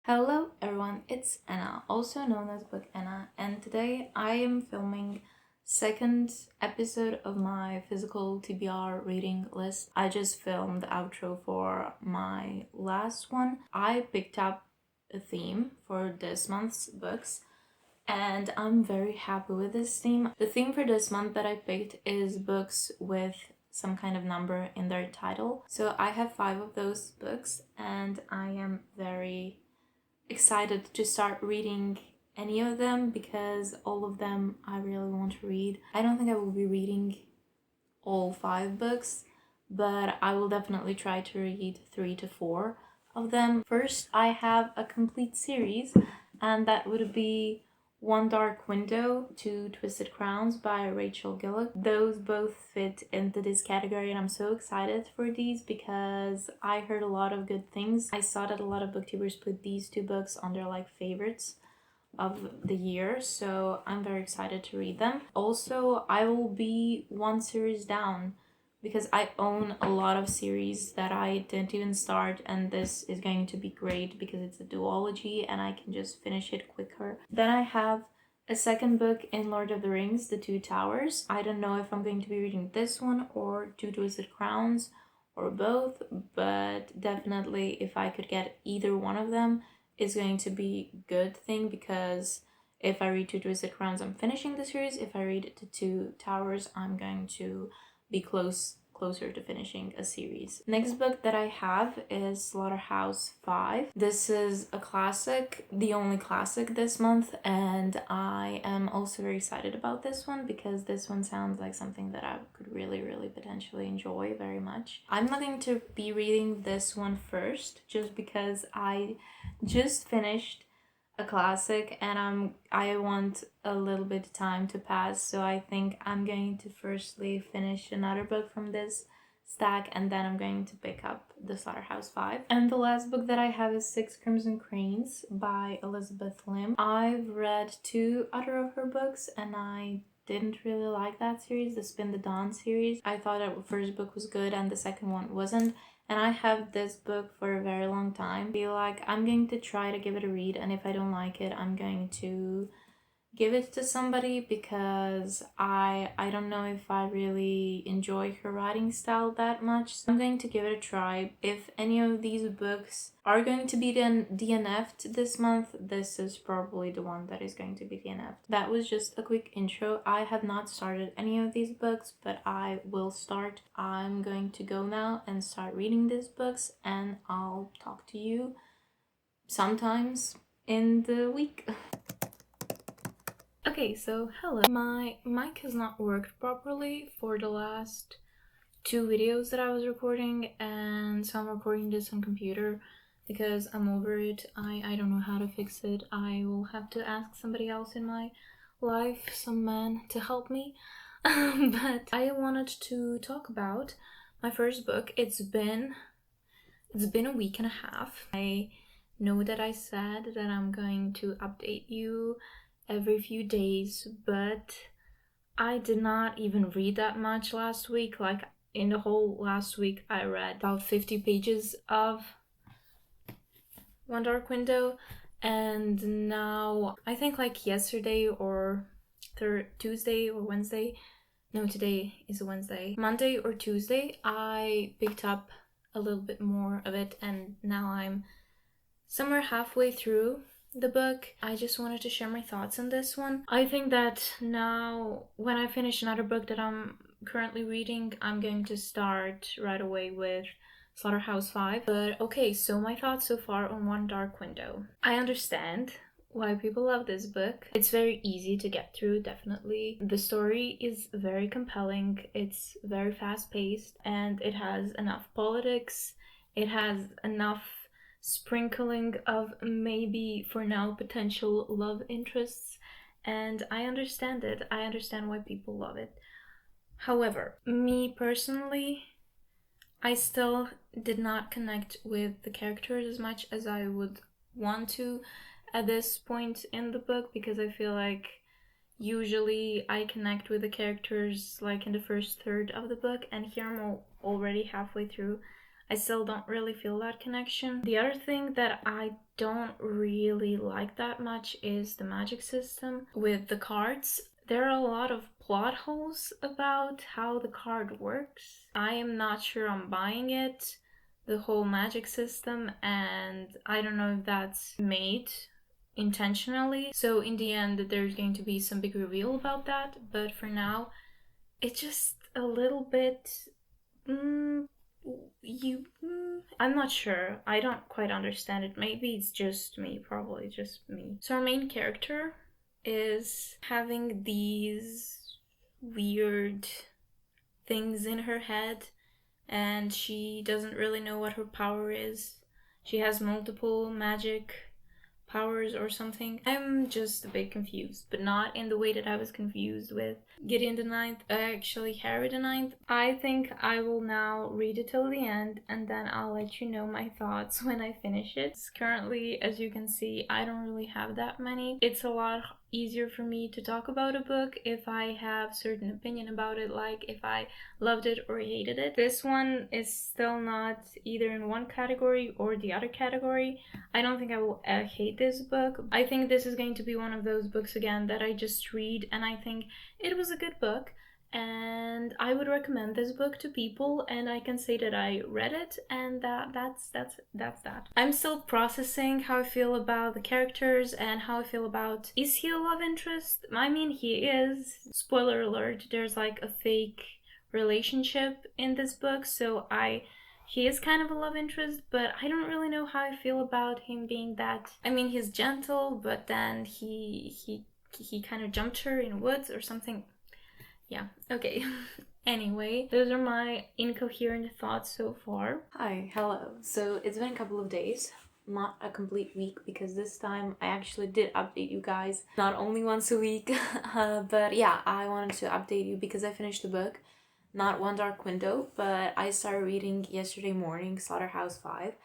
Hello everyone, it's Anna, also known as Book Anna, and today I am filming second episode of my physical TBR reading list. I just filmed the outro for my last one. I picked up a theme for this month's books and I'm very happy with this theme. The theme for this month that I picked is books with some kind of number in their title. So I have 5 of those books and I am very excited to start reading any of them because all of them I really want to read. I don't think I will be reading all 5 books, but I will definitely try to read 3 to 4 of them. First, I have a complete series, and that would be One Dark Window, Two Twisted Crowns by Rachel Gillick. Those both fit into this category and I'm so excited for these because I heard a lot of good things. I saw that a lot of booktubers put these 2 books on their favorites of the year, so I'm very excited to read them. Also, I will be one series down because I own a lot of series that I didn't even start, and this is going to be great because it's a duology and I can just finish it quicker. Then I have a second book in Lord of the Rings, The Two Towers. I don't know if I'm going to be reading this one or Two Twisted Crowns or both, but definitely if I could get either one of them, it's going to be a good thing because if I read Two Twisted Crowns, I'm finishing the series. If I read The Two Towers, I'm going to be closer to finishing a series. Next book that I have is Slaughterhouse-Five. This is a classic, the only classic this month, and I am also very excited about this one because this one sounds like something that I could really potentially enjoy very much. I'm not going to be reading this one first just because I just finished a classic and I want a little bit of time to pass, so I think I'm going to firstly finish another book from this stack and then I'm going to pick up the Slaughterhouse-Five. And the last book that I have is Six Crimson Cranes by Elizabeth Lim. I've read 2 other of her books and I didn't really like that series, the Spin the Dawn series. I thought that the first book was good and the second one wasn't. And I have this book for a very long time. I feel like I'm going to try to give it a read, and if I don't like it, I'm going to give it to somebody because I don't know if I really enjoy her writing style that much. So I'm going to give it a try. If any of these books are going to be DNF'd this month, this is probably the one that is going to be DNF'd. That was just a quick intro. I have not started any of these books, but I will start. I'm going to go now and start reading these books, and I'll talk to you sometimes in the week. Okay, so hello. My mic has not worked properly for the last 2 videos that I was recording, and so I'm recording this on computer because I'm over it. I don't know how to fix it. I will have to ask somebody else in my life, some man, to help me. But I wanted to talk about my first book. It's been a week and a half. I know that I said that I'm going to update you every few days, but I did not even read that much last week. Like, in the whole last week I read about 50 pages of One Dark Window, and now I think yesterday or Tuesday or Wednesday, no, today is Wednesday, Monday or Tuesday, I picked up a little bit more of it, and now I'm somewhere halfway through the book. I just wanted to share my thoughts on this one. I think that now when I finish another book that I'm currently reading, I'm going to start right away with Slaughterhouse-Five. But okay, so my thoughts so far on One Dark Window. I understand why people love this book. It's very easy to get through, definitely. The story is very compelling, it's very fast-paced, and it has enough politics, it has enough sprinkling of maybe for now potential love interests, and I understand it. I understand why people love it. However, me personally, I still did not connect with the characters as much as I would want to at this point in the book, because I feel like usually I connect with the characters in the first third of the book, and here I'm already halfway through. I still don't really feel that connection. The other thing that I don't really like that much is the magic system with the cards. There are a lot of plot holes about how the card works. I am not sure I'm buying it, the whole magic system, and I don't know if that's made intentionally. So in the end, there's going to be some big reveal about that, but for now, it's just a little bit. I'm not sure. I don't quite understand it. Maybe it's just me, probably just me. So our main character is having these weird things in her head, and she doesn't really know what her power is. She has multiple magic powers or something. I'm just a bit confused, but not in the way that I was confused with Gideon the Ninth, actually Harry the Ninth. I think I will now read it till the end, and then I'll let you know my thoughts when I finish it. Currently, as you can see, I don't really have that many. It's a lot easier for me to talk about a book if I have certain opinion about it, like if I loved it or hated it. This one is still not either in one category or the other category. I don't think I will hate this book. I think this is going to be one of those books again that I just read and I think it was a good book, and I would recommend this book to people, and I can say that I read it, and that's that. I'm still processing how I feel about the characters and how I feel about, is he a love interest? I mean, he is. Spoiler alert, there's like a fake relationship in this book, so he is kind of a love interest, but I don't really know how I feel about him being that. I mean, he's gentle, but then he kind of jumped her in woods or something. Yeah, okay. Anyway, those are my incoherent thoughts so far. Hi, hello. So it's been a couple of days, not a complete week, because this time I actually did update you guys, not only once a week, but yeah, I wanted to update you because I finished the book, not One Dark Window, but I started reading yesterday morning, Slaughterhouse-Five,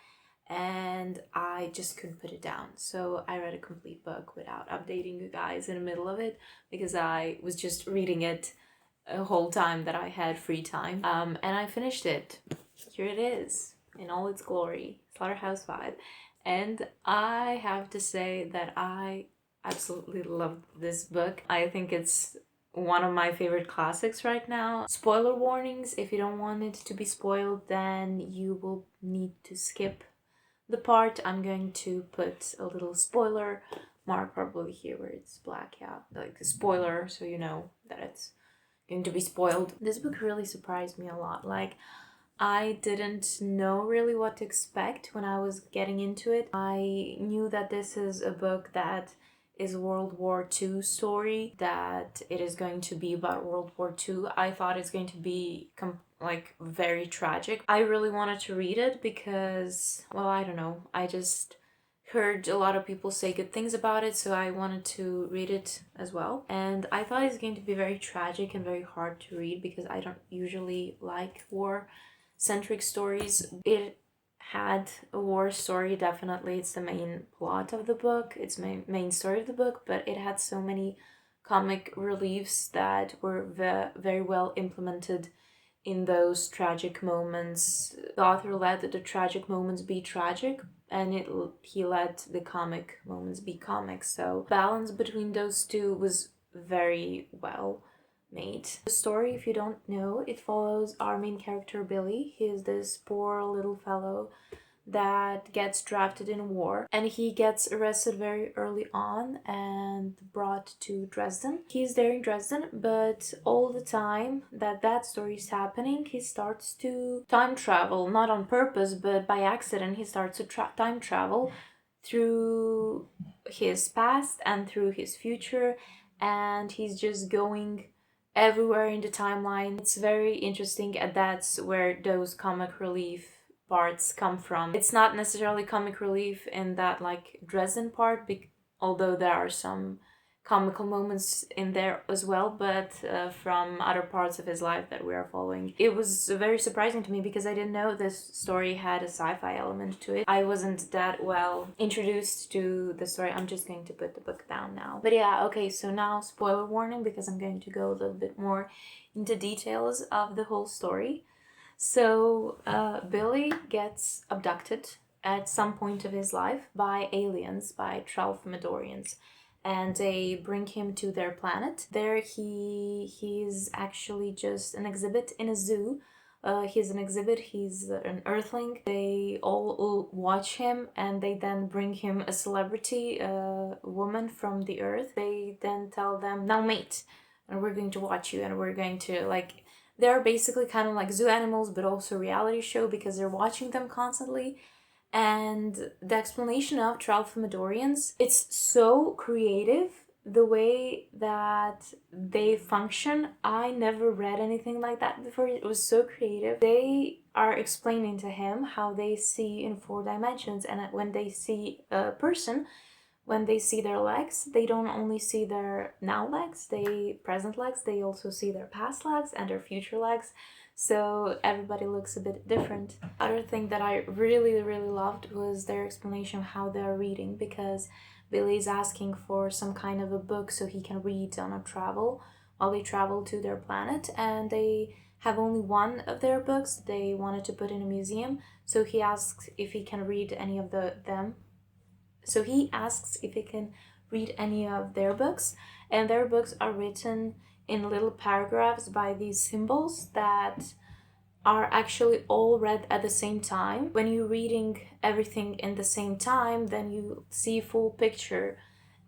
and I just couldn't put it down. So I read a complete book without updating you guys in the middle of it, because I was just reading it a whole time that I had free time. And I finished it. Here it is, in all its glory, Slaughterhouse-Five. And I have to say that I absolutely love this book. I think it's one of my favorite classics right now. Spoiler warnings, if you don't want it to be spoiled, then you will need to skip the part. I'm going to put a little spoiler mark probably here where it's black, yeah, like a spoiler, so you know that it's going to be spoiled. This book really surprised me a lot. Like, I didn't know really what to expect when I was getting into it. I knew that this is a book that is a World War II story, that it is going to be about World War II. I thought it's going to be very tragic. I really wanted to read it because, well, I don't know, I just heard a lot of people say good things about it, so I wanted to read it as well. And I thought it's going to be very tragic and very hard to read because I don't usually like war-centric stories. It had a war story, definitely. It's the main plot of the book. It's main story of the book, but it had so many comic reliefs that were very well implemented in those tragic moments. The author let the tragic moments be tragic, and he let the comic moments be comic. So balance between those two was very well made. The story, if you don't know, it follows our main character Billy. He is this poor little fellow that gets drafted in war, and he gets arrested very early on and brought to Dresden. He's there in Dresden, but all the time that story is happening, he starts to time travel, not on purpose, but by accident. He starts to time travel through his past and through his future, and he's just going everywhere in the timeline. It's very interesting, and that's where those comic relief parts come from. It's not necessarily comic relief in that like Dresden part, although there are some comical moments in there as well, but from other parts of his life that we are following. It was very surprising to me because I didn't know this story had a sci-fi element to it. I wasn't that well introduced to the story. I'm just going to put the book down now. But yeah, okay, so now spoiler warning, because I'm going to go a little bit more into details of the whole story. So Billy gets abducted at some point of his life by aliens, by Tralfamadorians, and they bring him to their planet. There he's actually just an exhibit in a zoo. He's an exhibit, he's an earthling. They all watch him, and they then bring him a celebrity, woman from the earth. They then tell them, now mate, and we're going to watch you, and we're going to, like, they're basically kind of like zoo animals, but also reality show, because they're watching them constantly. And the explanation of Tralfamadorians, it's so creative, the way that they function. I never read anything like that before. It was so creative. They are explaining to him how they see in 4 dimensions, and when they see a person, when they see their legs, they don't only see their now legs, they present legs, they also see their past legs and their future legs. So everybody looks a bit different. Other thing that I really loved was their explanation of how they're reading, because Billy's asking for some kind of a book so he can read on a travel while they travel to their planet, and they have only one of their books they wanted to put in a museum. So he asks if he can read any of them. So he asks if he can read any of their books, and their books are written in little paragraphs by these symbols that are actually all read at the same time. When you're reading everything in the same time, then you see full picture.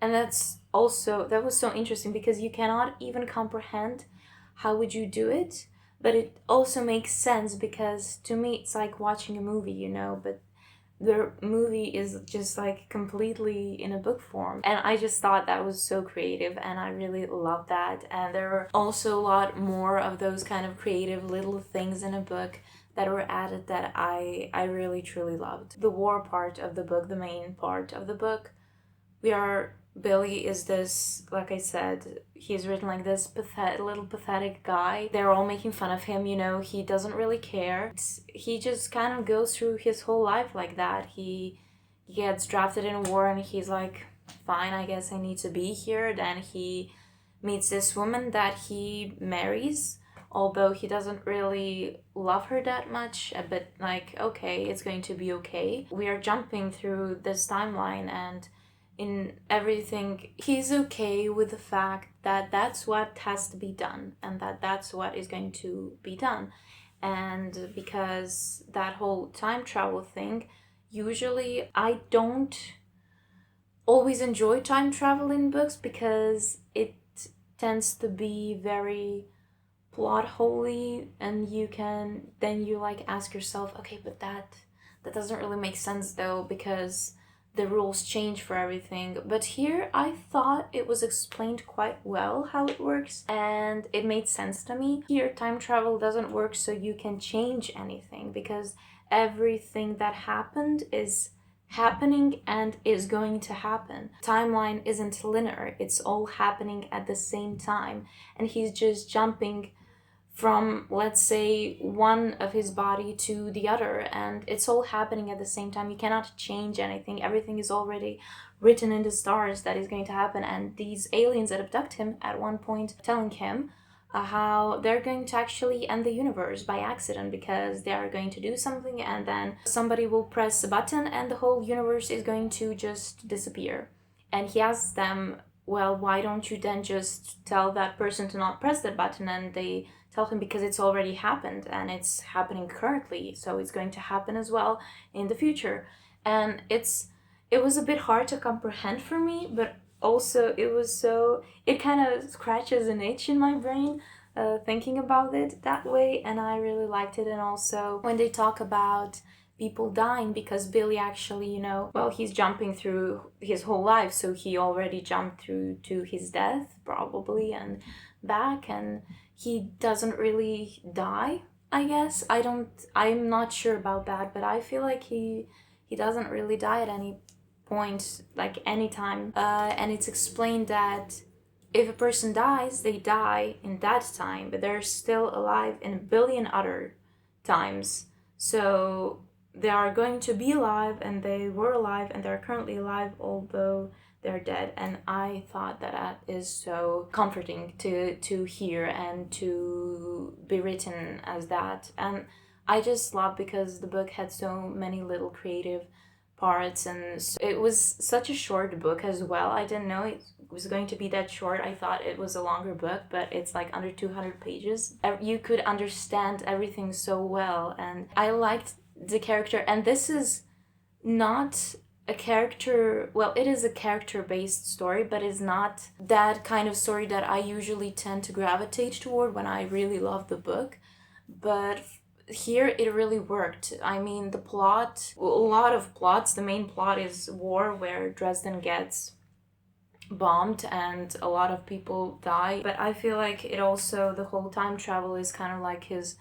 And that was so interesting, because you cannot even comprehend how would you do it, but it also makes sense, because to me it's like watching a movie, but the movie is just like completely in a book form. And I just thought that was so creative, and I really loved that. And there were also a lot more of those kind of creative little things in a book that were added that I really truly loved. The war part of the book, the main part of the book, Billy is this, like I said, he's written like this little pathetic guy. They're all making fun of him, he doesn't really care. He just kind of goes through his whole life like that. He gets drafted in a war, and he's like, fine, I guess I need to be here. Then he meets this woman that he marries, although he doesn't really love her that much, but like, okay, it's going to be okay. We are jumping through this timeline, and in everything, he's okay with the fact that that's what has to be done, and that's what is going to be done. And because that whole time travel thing, usually I don't always enjoy time travel in books, because it tends to be very plot holy, and you like ask yourself, okay, but that doesn't really make sense though, because the rules change for everything. But here I thought it was explained quite well how it works, and it made sense to me. Here time travel doesn't work so you can change anything, because everything that happened is happening and is going to happen. Timeline isn't linear, it's all happening at the same time, and he's just jumping from, let's say, one of his body to the other, and it's all happening at the same time. You cannot change anything. Everything is already written in the stars that is going to happen. And these aliens that abduct him at one point telling him how they're going to actually end the universe by accident, because they are going to do something, and then somebody will press a button and the whole universe is going to just disappear. And he asks them, well, why don't you then just tell that person to not press that button? And they tell him, because it's already happened, and it's happening currently, so it's going to happen as well in the future. And it was a bit hard to comprehend for me, but also it kind of scratches an itch in my brain, thinking about it that way, and I really liked it. And also when they talk about people dying, because Billy actually, he's jumping through his whole life, so he already jumped through to his death probably and back, and he doesn't really die, I guess. I'm not sure about that, but I feel like he doesn't really die at any point, like any time. And it's explained that if a person dies, they die in that time, but they're still alive in a billion other times. So they are going to be alive, and they were alive, and they're currently alive, although they're dead. And I thought that is so comforting to hear and to be written as that. And I just love because the book had so many little creative parts, and it was such a short book as well. I didn't know it was going to be that short. I thought it was a longer book, but it's like under 200 pages. You could understand everything so well, and I liked the character. And this is not a character, well, it is a character based story, but it's not that kind of story that I usually tend to gravitate toward when I really love the book. But here it really worked. I mean, the plot, a lot of plots, the main plot is war, where Dresden gets bombed and a lot of people die. But I feel like it also, the whole time travel is kind of like his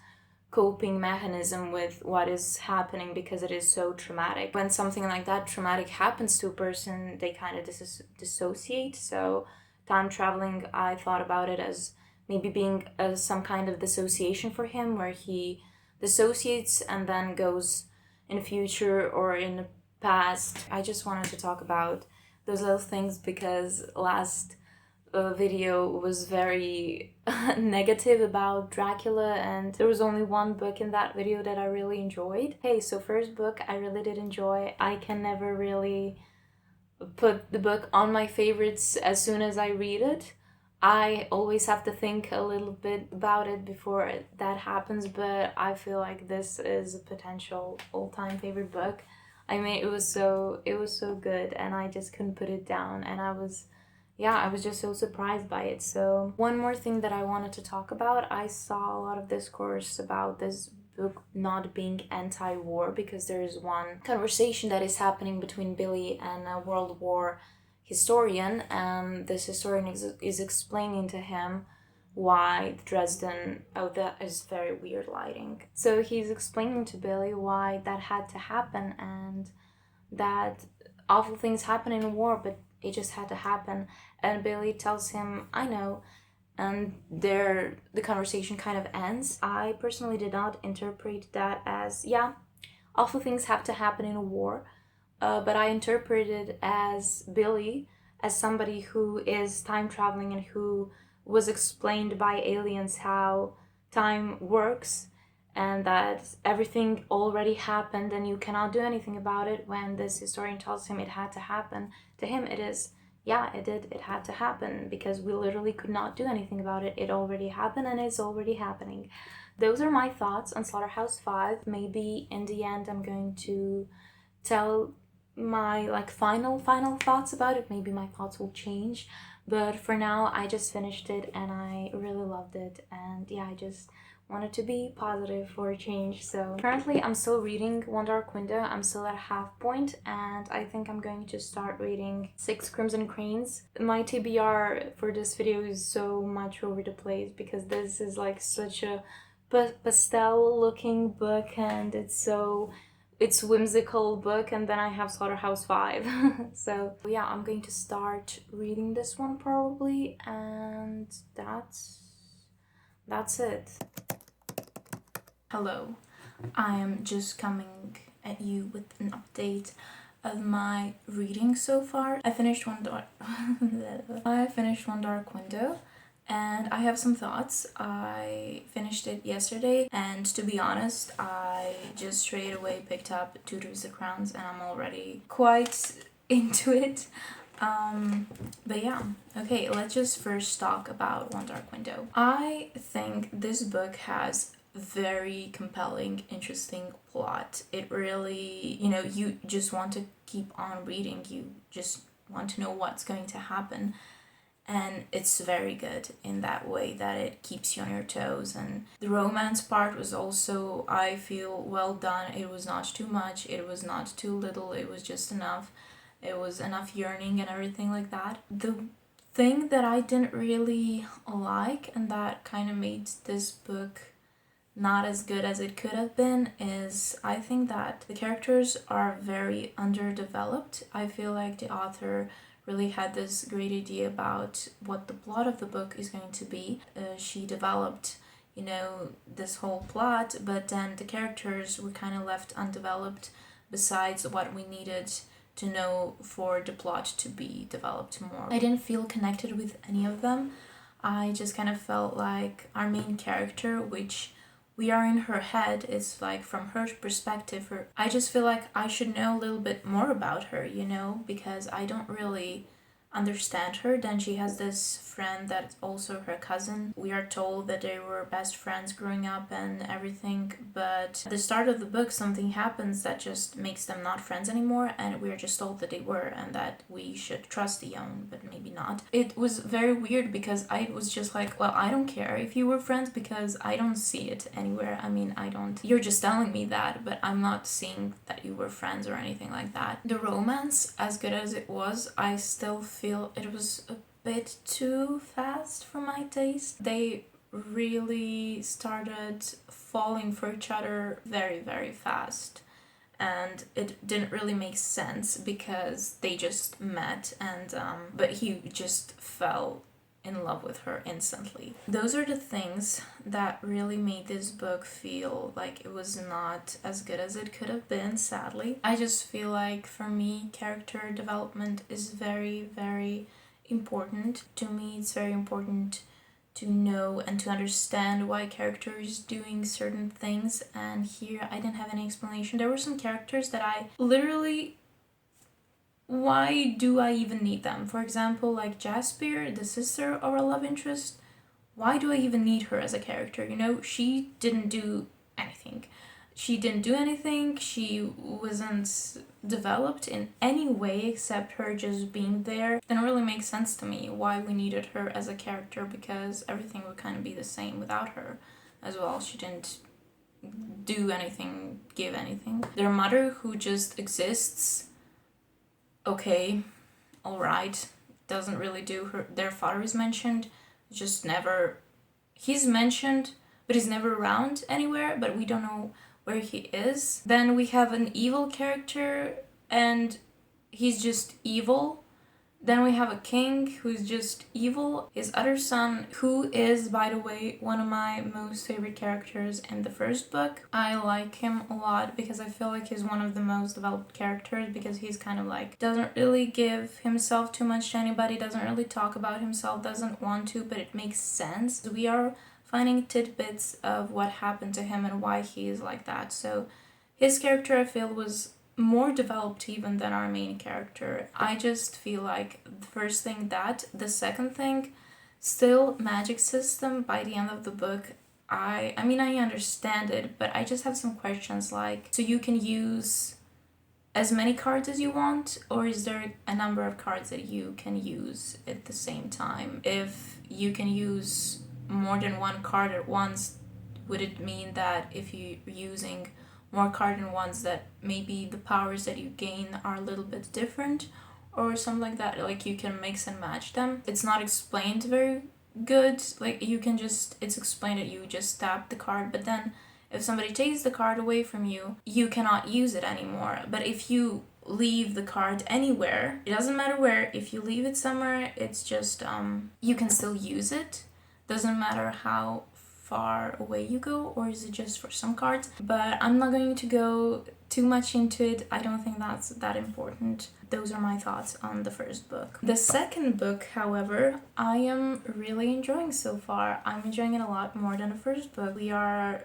coping mechanism with what is happening, because it is so traumatic. When something like that traumatic happens to a person, they kind of dissociate. So time traveling, I thought about it as maybe being some kind of dissociation for him, where he dissociates and then goes in the future or in the past. I just wanted to talk about those little things because last video was very negative about Dracula, and there was only one book in that video that I really enjoyed. Okay, so first book I really did enjoy. I can never really put the book on my favorites as soon as I read it. I always have to think a little bit about it before that happens, but I feel like this is a potential all-time favorite book. I mean, it was so good, and I just couldn't put it down, and I was just so surprised by it. So one more thing that I wanted to talk about, I saw a lot of discourse about this book not being anti-war, because there is one conversation that is happening between Billy and a World War historian, and this historian is explaining to him why Dresden, oh, that is very weird lighting. So he's explaining to Billy why that had to happen, and that awful things happen in war, but it just had to happen. And Billy tells him, I know, and the conversation kind of ends. I personally did not interpret that as, yeah, awful things have to happen in a war, but I interpreted as Billy as somebody who is time traveling and who was explained by aliens how time works, and that everything already happened and you cannot do anything about it. When this historian tells him it had to happen, to him it is, yeah, it did, it had to happen, because we literally could not do anything about it. It already happened and it's already happening. Those are my thoughts on Slaughterhouse-Five. Maybe in the end I'm going to tell my final thoughts about it. Maybe my thoughts will change, but for now I just finished it and I really loved it, and yeah, I just wanted to be positive for a change. So currently I'm still reading One Dark Window. I'm still at half point, and I think I'm going to start reading Six Crimson Cranes. My TBR for this video is so much over the place, because this is like such a pastel looking book, and it's whimsical book, and then I have Slaughterhouse-Five. So yeah, I'm going to start reading this one probably, and that's it. Hello, I am just coming at you with an update of my reading so far. I finished One Dark Window, and I have some thoughts. I finished it yesterday, and to be honest, I just straight away picked up Tutors the Crowns, and I'm already quite into it. But yeah, okay, let's just first talk about One Dark Window. I think this book has very compelling, interesting plot. It really, you just want to keep on reading. You just want to know what's going to happen. And it's very good in that way, that it keeps you on your toes. And the romance part was also, I feel, well done. It was not too much, it was not too little, it was just enough. It was enough yearning and everything like that. The thing that I didn't really like, and that kind of made this book not as good as it could have been, is I think that the characters are very underdeveloped. I feel like the author really had this great idea about what the plot of the book is going to be. She developed, this whole plot, but then the characters were kind of left undeveloped, besides what we needed to know for the plot to be developed more. I didn't feel connected with any of them. I just kind of felt like our main character, which we are in her head. It's like from her perspective. I just feel like I should know a little bit more about her, you know, because I don't really understand her. Then she has this friend that's also her cousin. We are told that they were best friends growing up and everything, but at the start of the book something happens that just makes them not friends anymore, and we are just told that they were and that we should trust the young, but maybe not. It was very weird because I was just like, well, I don't care if you were friends because I don't see it anywhere. I mean, I don't. You're just telling me that, but I'm not seeing that you were friends or anything like that. The romance, as good as it was, I still feel it was a bit too fast for my taste. They really started falling for each other very, very fast. And it didn't really make sense because they just met and but he just fell in love with her instantly. Those are the things that really made this book feel like it was not as good as it could have been, sadly. I just feel like for me, character development is very, very important. To me, it's very important to know and to understand why a character is doing certain things, and here I didn't have any explanation. There were some characters that I literally, why do I even need them? For example, like Jasper, the sister of our love interest, why do I even need her as a character? You know, she didn't do anything. She wasn't developed in any way except her just being there. It didn't really make sense to me why we needed her as a character, because everything would kind of be the same without her as well. She didn't do anything, give anything. Their mother, who just exists, okay, alright, doesn't really do her. Their father is mentioned, just never. He's mentioned, but he's never around anywhere, but we don't know where he is. Then we have an evil character, and he's just evil. Then we have a king who's just evil. His other son, who is, by the way, one of my most favorite characters in the first book. I like him a lot because I feel like he's one of the most developed characters, because he's kind of like, doesn't really give himself too much to anybody, doesn't really talk about himself, doesn't want to, but it makes sense. We are finding tidbits of what happened to him and why he is like that. So his character, I feel, was more developed even than our main character. I just feel like the first thing that, the second thing, still magic system by the end of the book. I mean, I understand it, but I just have some questions like, so you can use as many cards as you want, or is there a number of cards that you can use at the same time? If you can use more than one card at once, would it mean that if you're using more card than once, that maybe the powers that you gain are a little bit different or something like that? Like, you can mix and match them. It's not explained very good. Like, you can just, it's explained that you just tap the card, but then if somebody takes the card away from you, you cannot use it anymore. But if you leave the card anywhere, it doesn't matter where, if you leave it somewhere, it's just you can still use it. Doesn't matter how far away you go, or is it just for some cards? But I'm not going to go too much into it. I don't think that's that important. Those are my thoughts on the first book. The second book, however, I am really enjoying so far. I'm enjoying it a lot more than the first book. We are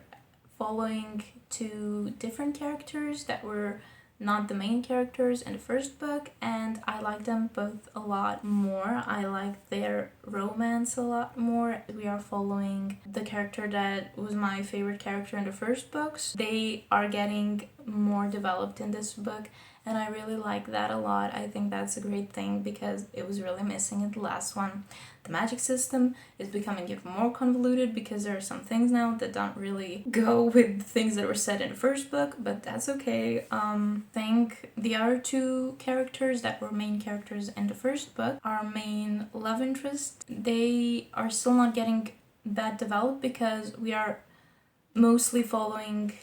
following two different characters that were not the main characters in the first book, and I like them both a lot more. I like their romance a lot more. We are following the character that was my favorite character in the first books. They are getting more developed in this book, and I really like that a lot. I think that's a great thing because it was really missing in the last one. The magic system is becoming even more convoluted because there are some things now that don't really go with things that were said in the first book, but that's okay. I think the other two characters that were main characters in the first book, our main love interest, they are still not getting that developed because we are mostly following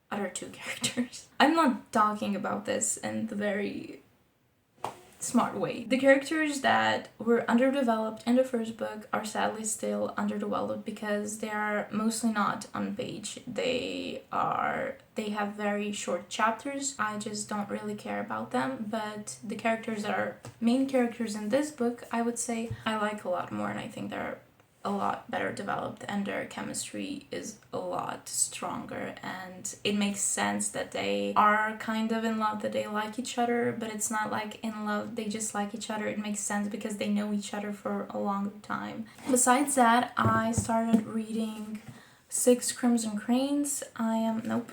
other two characters. I'm not talking about this in the very smart way. The characters that were underdeveloped in the first book are sadly still underdeveloped because they are mostly not on page. They have very short chapters. I just don't really care about them, but the characters that are main characters in this book, I would say I like a lot more, and I think they're a lot better developed and their chemistry is a lot stronger, and it makes sense that they are kind of in love, that they like each other, but it's not like in love, they just like each other. It makes sense because they know each other for a long time. Besides that, I started reading Six Crimson Cranes. Nope,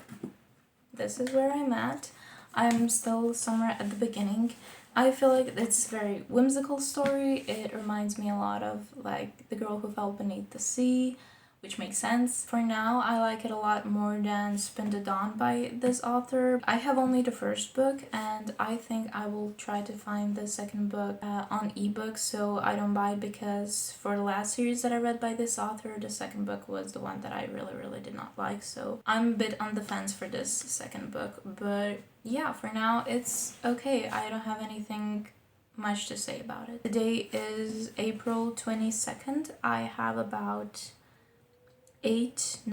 this is where I'm at. I'm still somewhere at the beginning. I feel like it's a very whimsical story. It reminds me a lot of like The Girl Who Fell Beneath the Sea, which makes sense. For now, I like it a lot more than Spin the Dawn by this author. I have only the first book, and I think I will try to find the second book on ebook so I don't buy it, because for the last series that I read by this author, the second book was the one that I really did not like. So I'm a bit on the fence for this second book, but yeah, for now it's okay. I don't have anything much to say about it. Today is April 22nd. I have about 8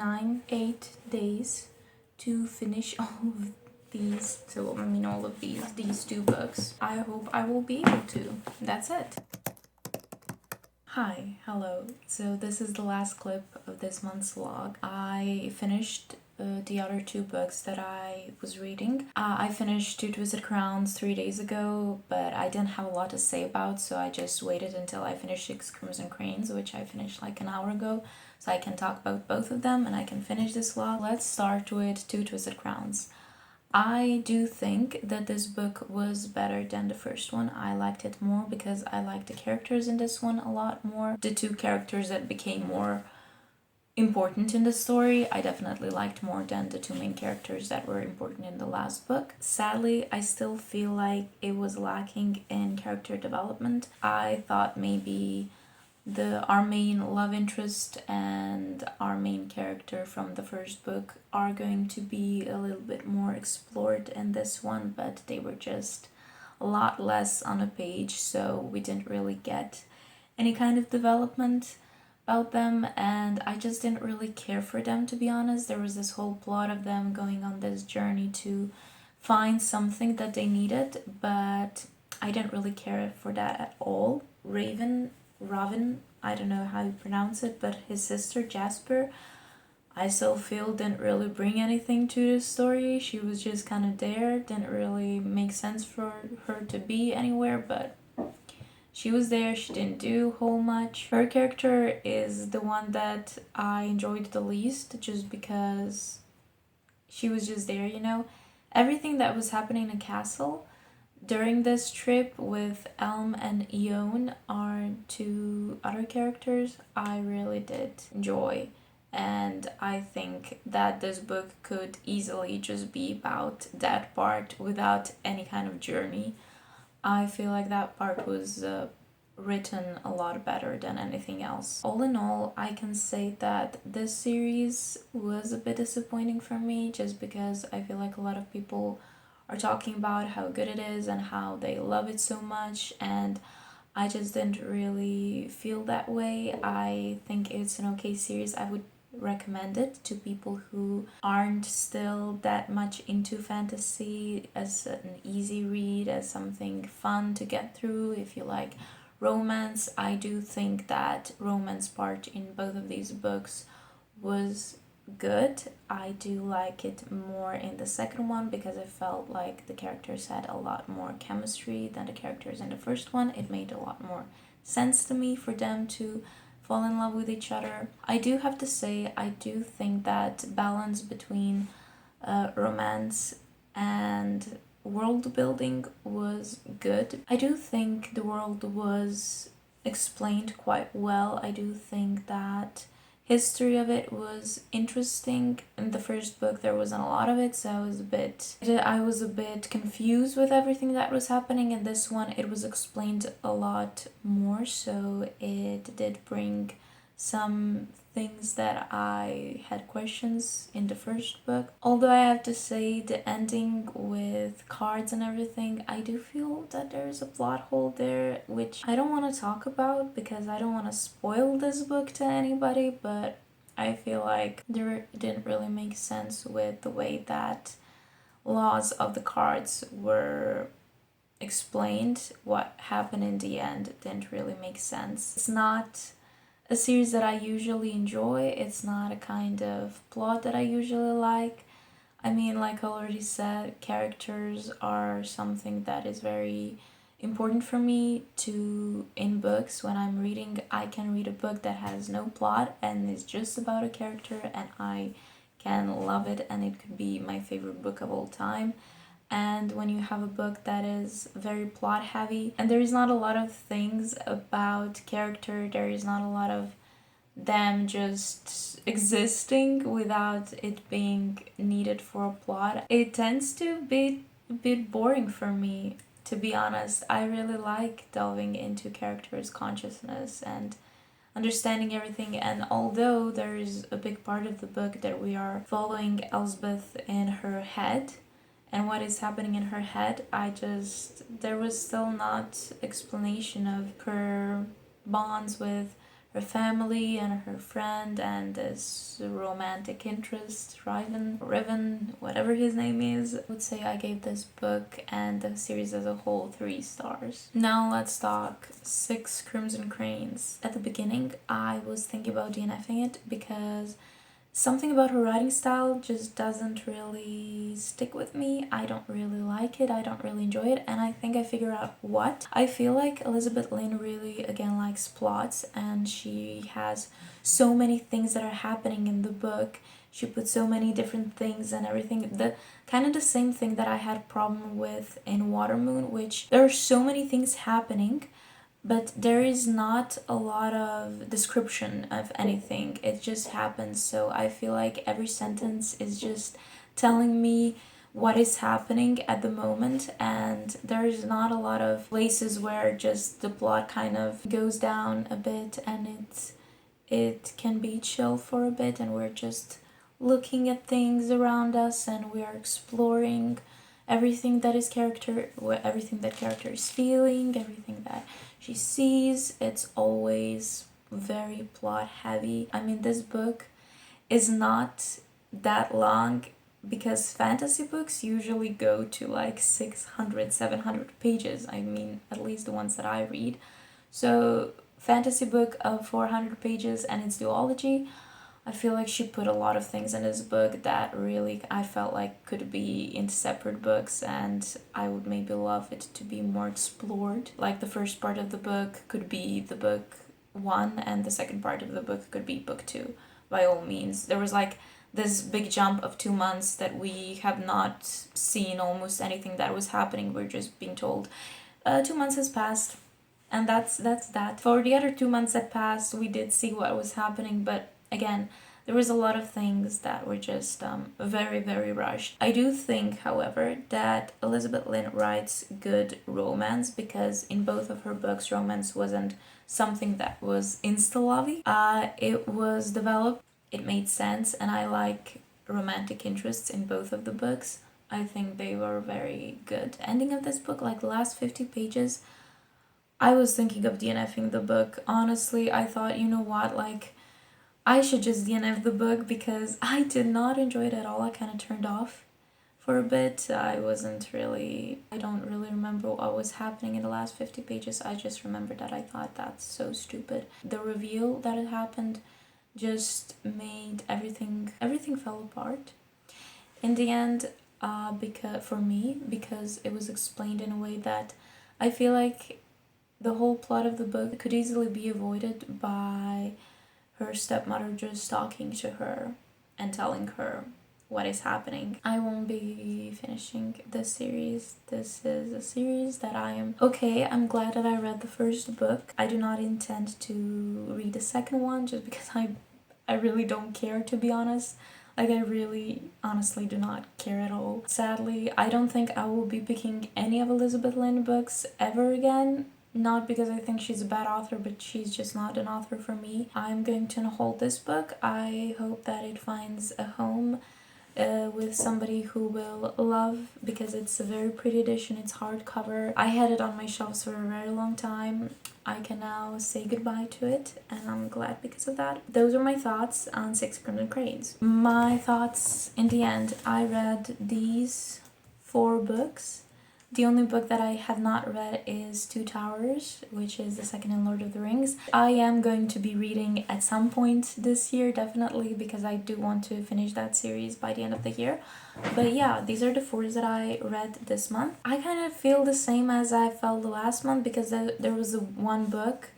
days to finish all of these. So I mean all of these two books. I hope I will be able to. That's it. Hi, hello. So this is the last clip of this month's vlog. I finished the other two books that I was reading. I finished Two Twisted Crowns 3 days ago, but I didn't have a lot to say about, so I just waited until I finished Six Crimson Cranes, which I finished like an hour ago, so I can talk about both of them and I can finish this vlog. Let's start with Two Twisted Crowns. I do think that this book was better than the first one. I liked it more because I liked the characters in this one a lot more. The two characters that became more important in the story, I definitely liked more than the two main characters that were important in the last book. Sadly, I still feel like it was lacking in character development. I thought maybe our main love interest and our main character from the first book are going to be a little bit more explored in this one, but they were just a lot less on a page, so we didn't really get any kind of development about them, and I just didn't really care for them, to be honest. There was this whole plot of them going on this journey to find something that they needed, but I didn't really care for that at all. Raven, I don't know how you pronounce it, but his sister Jasper, I still feel didn't really bring anything to the story. She was just kind of there, didn't really make sense for her to be anywhere, but she was there, she didn't do whole much. Her character is the one that I enjoyed the least, just because she was just there, you know. Everything that was happening in the castle during this trip with Elm and Eon are two other characters I really did enjoy. And I think that this book could easily just be about that part without any kind of journey. I feel like that part was written a lot better than anything else. All in all, I can say that this series was a bit disappointing for me, just because I feel like a lot of people are talking about how good it is and how they love it so much, and I just didn't really feel that way. I think it's an okay series. I would recommend it to people who aren't still that much into fantasy, as an easy read, as something fun to get through. If you like romance, I do think that romance part in both of these books was good. I do like it more in the second one because I felt like the characters had a lot more chemistry than the characters in the first one. It made a lot more sense to me for them to fall in love with each other. I do have to say, I do think that balance between romance and world building was good. I do think the world was explained quite well. I do think that history of it was interesting. In the first book there wasn't a lot of it, so I was a bit confused with everything that was happening. In this one it was explained a lot more, so it did bring some things that I had questions in the first book. Although I have to say, the ending with cards and everything, I do feel that there's a plot hole there, which I don't want to talk about because I don't want to spoil this book to anybody, but I feel like there didn't really make sense with the way that laws of the cards were explained. What happened in the end didn't really make sense. It's not a series that I usually enjoy. It's not a kind of plot that I usually like. I mean, like I already said, characters are something that is very important for me to in books. When I'm reading, I can read a book that has no plot and is just about a character, and I can love it, and it could be my favorite book of all time. And when you have a book that is very plot heavy and there is not a lot of things about character, there is not a lot of them just existing without it being needed for a plot, it tends to be a bit boring for me, to be honest. I really like delving into characters' consciousness and understanding everything, and although there is a big part of the book that we are following Elspeth in her head and what is happening in her head, there was still not explanation of her bonds with her family and her friend and this romantic interest, Riven, whatever his name is. I would say I gave this book and the series as a whole 3 stars. Now let's talk Six Crimson Cranes. At the beginning, I was thinking about DNFing it because something about her writing style just doesn't really stick with me. I don't really like it. I don't really enjoy it. And I think I figure out what. I feel like Elizabeth Lynn really, again, likes plots, and she has so many things that are happening in the book. She puts so many different things and everything. The kind of the same thing that I had problem with in Watermoon, which there are so many things happening, but there is not a lot of description of anything. It just happens. So I feel like every sentence is just telling me what is happening at the moment, and there's not a lot of places where just the plot kind of goes down a bit and it can be chill for a bit, and we're just looking at things around us and we are exploring everything that everything that character is feeling, everything that she sees. It's always very plot heavy. I mean, this book is not that long because fantasy books usually go to like 600, 700 pages. I mean, at least the ones that I read. So fantasy book of 400 pages and it's duology. I feel like she put a lot of things in this book that really I felt like could be in separate books, and I would maybe love it to be more explored. Like the first part of the book could be the book 1 and the second part of the book could be book 2. By all means, there was like this big jump of 2 months that we have not seen almost anything that was happening. We're just being told 2 months has passed, and that's that. For the other 2 months that passed, we did see what was happening, but again, there was a lot of things that were just very, very rushed. I do think, however, that Elizabeth Lynn writes good romance because in both of her books, romance wasn't something that was insta-lovey. It was developed, it made sense, and I like romantic interests in both of the books. I think they were very good. The ending of this book, like the last 50 pages, I was thinking of DNFing the book. Honestly, I thought, you know what, like, I should just DNF the book because I did not enjoy it at all. I kind of turned off for a bit. I don't really remember what was happening in the last 50 pages. I just remember that I thought that's so stupid. The reveal that had happened just made everything fell apart. In the end, because it was explained in a way that I feel like the whole plot of the book could easily be avoided by her stepmother just talking to her and telling her what is happening. I won't be finishing this series. This is a series that I'm glad that I read the first book. I do not intend to read the second one just because I really don't care, to be honest. Like, I really honestly do not care at all. Sadly, I don't think I will be picking any of Elizabeth Lynn books ever again. Not because I think she's a bad author, but she's just not an author for me. I'm going to hold this book. I hope that it finds a home with somebody who will love, because it's a very pretty edition. It's hardcover. I had it on my shelves for a very long time. I can now say goodbye to it, and I'm glad because of that. Those are my thoughts on Six Crimson Cranes. My thoughts in the end. I read these 4 books. The only book that I have not read is Two Towers, which is the second in Lord of the Rings. I am going to be reading at some point this year, definitely, because I do want to finish that series by the end of the year. But yeah, these are the 4 that I read this month. I kind of feel the same as I felt the last month, because there was one book,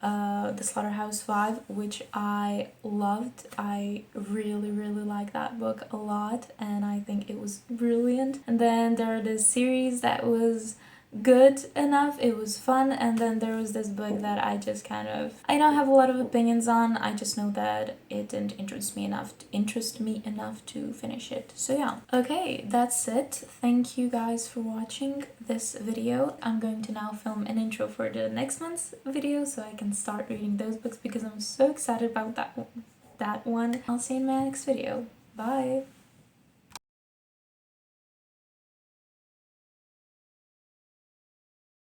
the Slaughterhouse-Five, which I loved. I really like that book a lot, and I think it was brilliant. And then there are this series that was good enough, it was fun, and then there was this book that I just kind of, I don't have a lot of opinions on. I just know that it didn't interest me enough to finish it. So yeah, okay, that's it. Thank you guys for watching this video. I'm going to now film an intro for the next month's video so I can start reading those books, because I'm so excited about that one. I'll see you in my next video. Bye.